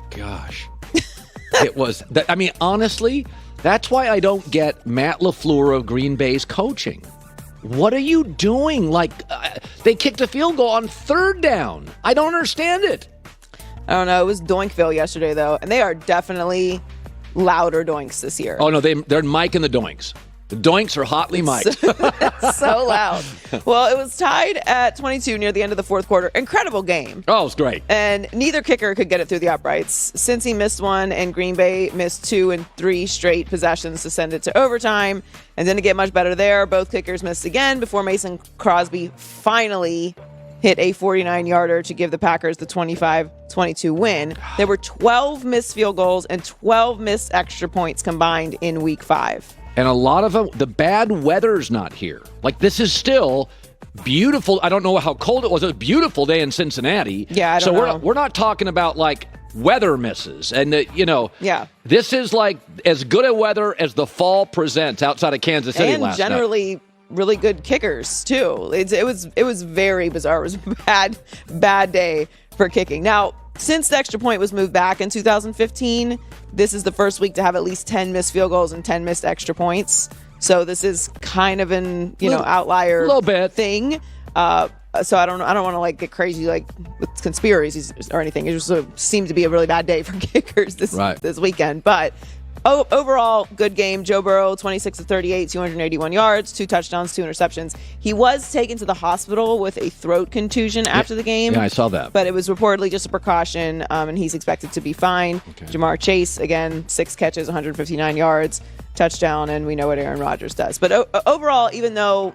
gosh. It was, I mean, honestly, that's why I don't get Matt LaFleur of Green Bay's coaching. What are you doing? Like, they kicked a field goal on third down. I don't understand it. I don't know. It was Doinkville yesterday, though, and they are definitely louder doinks this year. Oh, no, they're miking the doinks. The doinks are hotly mic'd. It's so loud. Well, it was tied at 22 near the end of the fourth quarter. Incredible game. Oh, it was great. And neither kicker could get it through the uprights. Cincy missed one, and Green Bay missed 2 and 3 straight possessions to send it to overtime. And didn't get much better there. Both kickers missed again before Mason Crosby finally hit a 49-yarder to give the Packers the 25-22 win. There were 12 missed field goals and 12 missed extra points combined in Week 5. And a lot of them, the bad weather's not here. Like, this is still beautiful. I don't know how cold it was. It was a beautiful day in Cincinnati. Yeah, I don't know. We're not talking about, like, weather misses. And, yeah, this is, like, as good a weather as the fall presents outside of Kansas City last night. And generally really good kickers, too. It was very bizarre. It was a bad day for kicking. Now, since the extra point was moved back in 2015, this is the first week to have at least 10 missed field goals and 10 missed extra points. So this is kind of an outlier little bit thing. So I don't want to like get crazy like with conspiracies or anything. It just seemed to be a really bad day for kickers this weekend. But overall, good game. Joe Burrow, 26 of 38, 281 yards, 2 touchdowns, 2 interceptions. He was taken to the hospital with a throat contusion after the game. Yeah, I saw that. But it was reportedly just a precaution, and he's expected to be fine. Okay. Jamar Chase, again, 6 catches, 159 yards, touchdown, and we know what Aaron Rodgers does. But overall, even though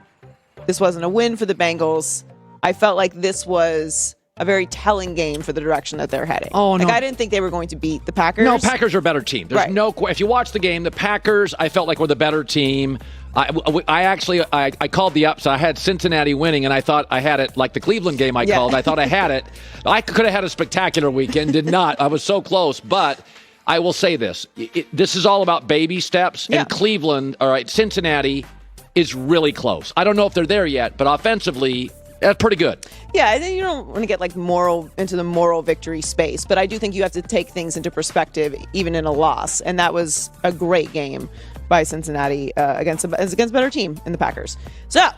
this wasn't a win for the Bengals, I felt like this was a very telling game for the direction that they're heading. Oh, no. Like, I didn't think they were going to beat the Packers. No, Packers are a better team. There's no question. If you watch the game, the Packers, I felt like were the better team. I actually called the upset. I had Cincinnati winning, and I thought I had it like the Cleveland game I called. I thought I had it. I could have had a spectacular weekend. Did not. I was so close. But I will say this. This is all about baby steps. Yeah. And Cleveland, Cincinnati is really close. I don't know if they're there yet, but offensively, that's pretty good. Yeah, I think you don't want to get like into the moral victory space, but I do think you have to take things into perspective even in a loss, and that was a great game by Cincinnati against a better team in the Packers. So,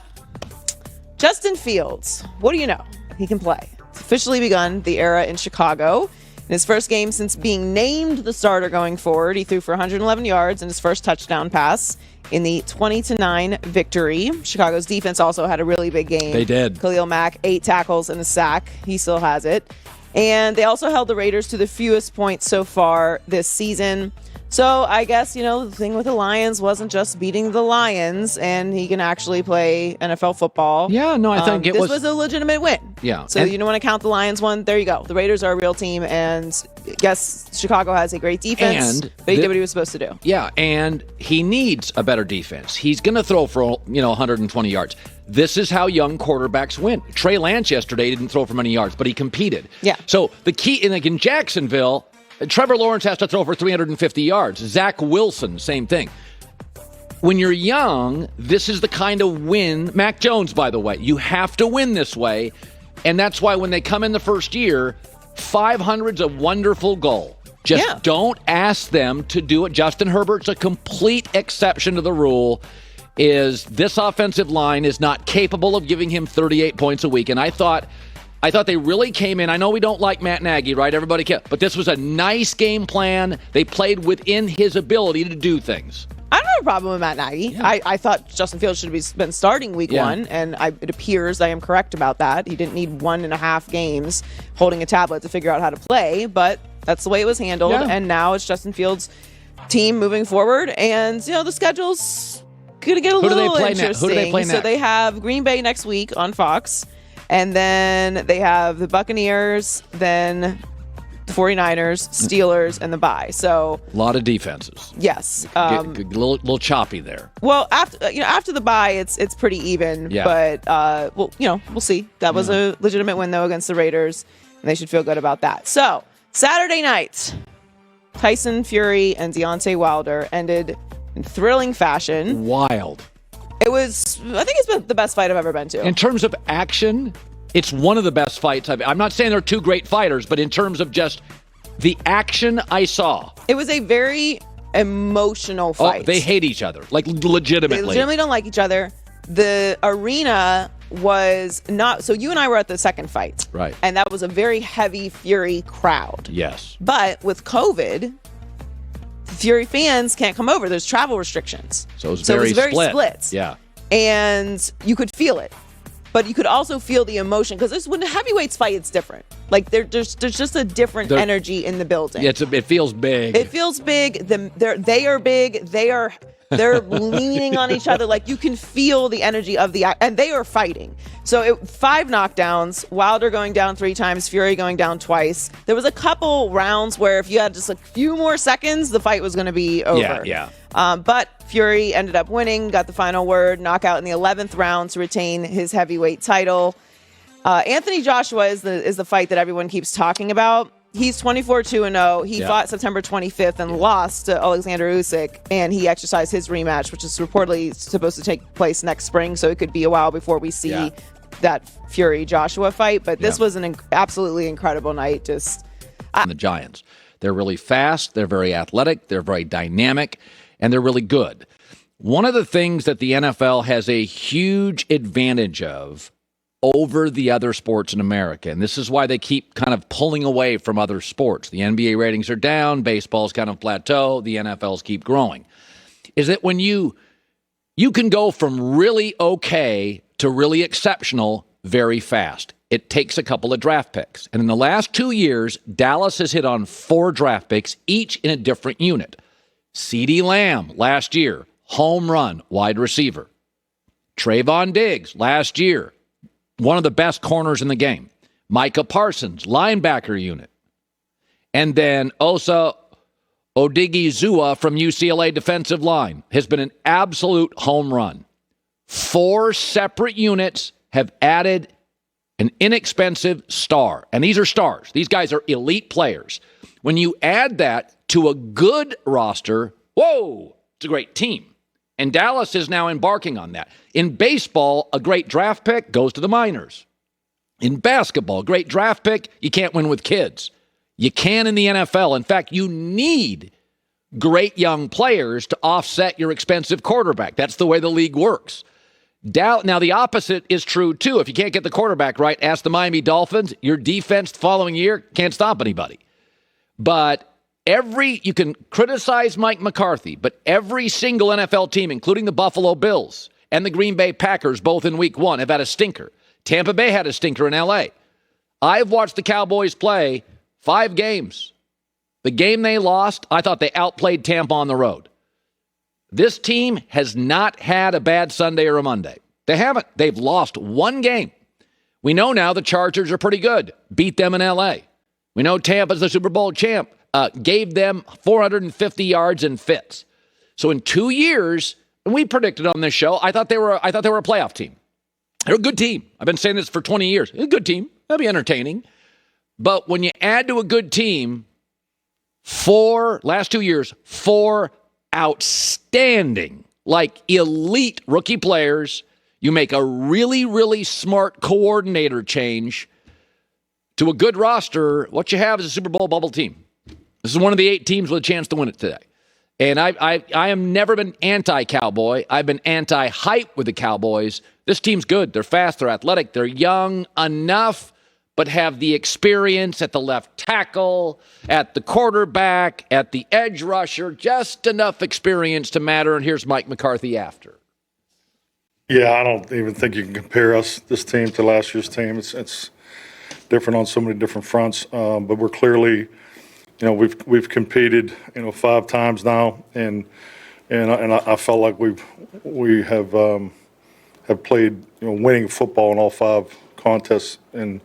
Justin Fields, what do you know? He can play. It's officially begun the era in Chicago. In his first game since being named the starter going forward, he threw for 111 yards in his first touchdown pass in the 20-9 victory. Chicago's defense also had a really big game. They did. Khalil Mack, 8 tackles and a sack. He still has it. And they also held the Raiders to the fewest points so far this season. So I guess, the thing with the Lions wasn't just beating the Lions, and he can actually play NFL football. Yeah, no, I think this was a legitimate win. Yeah. So you don't want to count the Lions one. There you go. The Raiders are a real team, and I guess Chicago has a great defense, but he did what he was supposed to do. Yeah, and he needs a better defense. He's going to throw for 120 yards. This is how young quarterbacks win. Trey Lance yesterday didn't throw for many yards, but he competed. Yeah. So the key, in Jacksonville, Trevor Lawrence has to throw for 350 yards. Zach Wilson, same thing. When you're young, this is the kind of win. Mac Jones, by the way, you have to win this way. And that's why when they come in the first year, 500's a wonderful goal. Just don't ask them to do it. Justin Herbert's a complete exception to the rule. Is this offensive line is not capable of giving him 38 points a week. And I thought they really came in. I know we don't like Matt Nagy, right? Everybody can. But this was a nice game plan. They played within his ability to do things. I don't have a problem with Matt Nagy. Yeah. I thought Justin Fields should have been starting week 1, and it appears I am correct about that. He didn't need 1.5 games holding a tablet to figure out how to play, but that's the way it was handled. Yeah. And now it's Justin Fields' team moving forward. And, the schedule's going to get a little interesting. Who do they play next? So they have Green Bay next week on Fox. And then they have the Buccaneers, then the 49ers, Steelers, and the bye. So a lot of defenses. Yes. A little choppy there. Well, after the bye, it's pretty even. Yeah. But we'll see. That was a legitimate win though against the Raiders, and they should feel good about that. So Saturday night, Tyson Fury and Deontay Wilder ended in thrilling fashion. Wild. I think it's been the best fight I've ever been to. In terms of action, it's one of the best fights I'm not saying they're two great fighters, but in terms of just The action I saw. It was a very emotional fight. Oh, they hate each other, like legitimately. They legitimately don't like each other. The arena was not. So you and I were at the second fight. Right. And that was a very heavy Fury crowd. Yes. But with COVID, Fury fans can't come over. There's travel restrictions. So it was very split. Yeah. And you could feel it. But you could also feel the emotion, because when the heavyweights fight, it's different. Like there's just a different energy in the building. Yeah, it feels big. It feels big. They are big. They're leaning on each other. Like you can feel the energy of and they are fighting. So 5 knockdowns, Wilder going down 3 times, Fury going down twice. There was a couple rounds where if you had just a few more seconds, the fight was going to be over. Yeah. But Fury ended up winning, got the final word, knockout in the 11th round to retain his heavyweight title. Anthony Joshua is the fight that everyone keeps talking about. He's 24-2-0. He fought September 25th and lost to Alexander Usyk, and he exercised his rematch, which is reportedly supposed to take place next spring, so it could be a while before we see that Fury-Joshua fight. But this was an absolutely incredible night. And the Giants. They're really fast, they're very athletic, they're very dynamic, and they're really good. One of the things that the NFL has a huge advantage of over the other sports in America, and this is why they keep kind of pulling away from other sports. The NBA ratings are down, baseball's kind of plateau, the NFL's keep growing, is that when you can go from really okay to really exceptional very fast. It takes a couple of draft picks. And in the last 2 years, Dallas has hit on 4 draft picks, each in a different unit. CeeDee Lamb, last year, home run, wide receiver. Trayvon Diggs, last year, one of the best corners in the game. Micah Parsons, linebacker unit. And then Osa Odigizua from UCLA defensive line has been an absolute home run. 4 separate units have added an inexpensive star. And these are stars. These guys are elite players. When you add that to a good roster, whoa, it's a great team. And Dallas is now embarking on that. In baseball, a great draft pick goes to the minors. In basketball, a great draft pick, you can't win with kids. You can in the NFL. In fact, you need great young players to offset your expensive quarterback. That's the way the league works. Now, the opposite is true, too. If you can't get the quarterback right, ask the Miami Dolphins. Your defense the following year can't stop anybody. But you can criticize Mike McCarthy, but every single NFL team, including the Buffalo Bills and the Green Bay Packers, both in week 1, have had a stinker. Tampa Bay had a stinker in L.A. I've watched the Cowboys play 5 games. The game they lost, I thought they outplayed Tampa on the road. This team has not had a bad Sunday or a Monday. They haven't. They've lost 1 game. We know now the Chargers are pretty good. Beat them in L.A. We know Tampa's the Super Bowl champ. Gave them 450 yards in fits. So in 2 years, and we predicted on this show, I thought they were a playoff team. They're a good team. I've been saying this for 20 years. They're a good team. They'll be entertaining. But when you add to a good team, last 2 years, 4 outstanding, like elite rookie players. You make a really, really smart coordinator change to a good roster. What you have is a Super Bowl bubble team. This is one of the 8 teams with a chance to win it today. And I have never been anti-Cowboy. I've been anti-hype with the Cowboys. This team's good. They're fast. They're athletic. They're young enough, but have the experience at the left tackle, at the quarterback, at the edge rusher, just enough experience to matter. And here's Mike McCarthy after. Yeah, I don't even think you can compare this team to last year's team. It's different on so many different fronts, but we're clearly, we've competed, 5 times now, and I felt like we have played, winning football in all 5 contests, and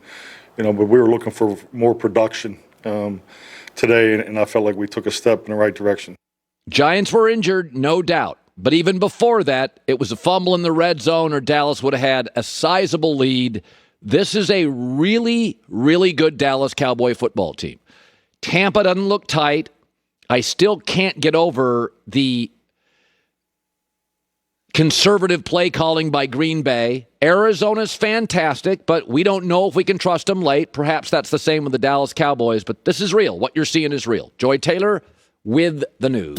but we were looking for more production today, and I felt like we took a step in the right direction. Giants were injured, no doubt. But even before that, it was a fumble in the red zone or Dallas would have had a sizable lead. This is a really, really good Dallas Cowboy football team. Tampa doesn't look tight. I still can't get over the Conservative play calling by Green Bay. Arizona's fantastic, but we don't know if we can trust them late. Perhaps that's the same with the Dallas Cowboys, but this is real. What you're seeing is real. Joy Taylor with the news.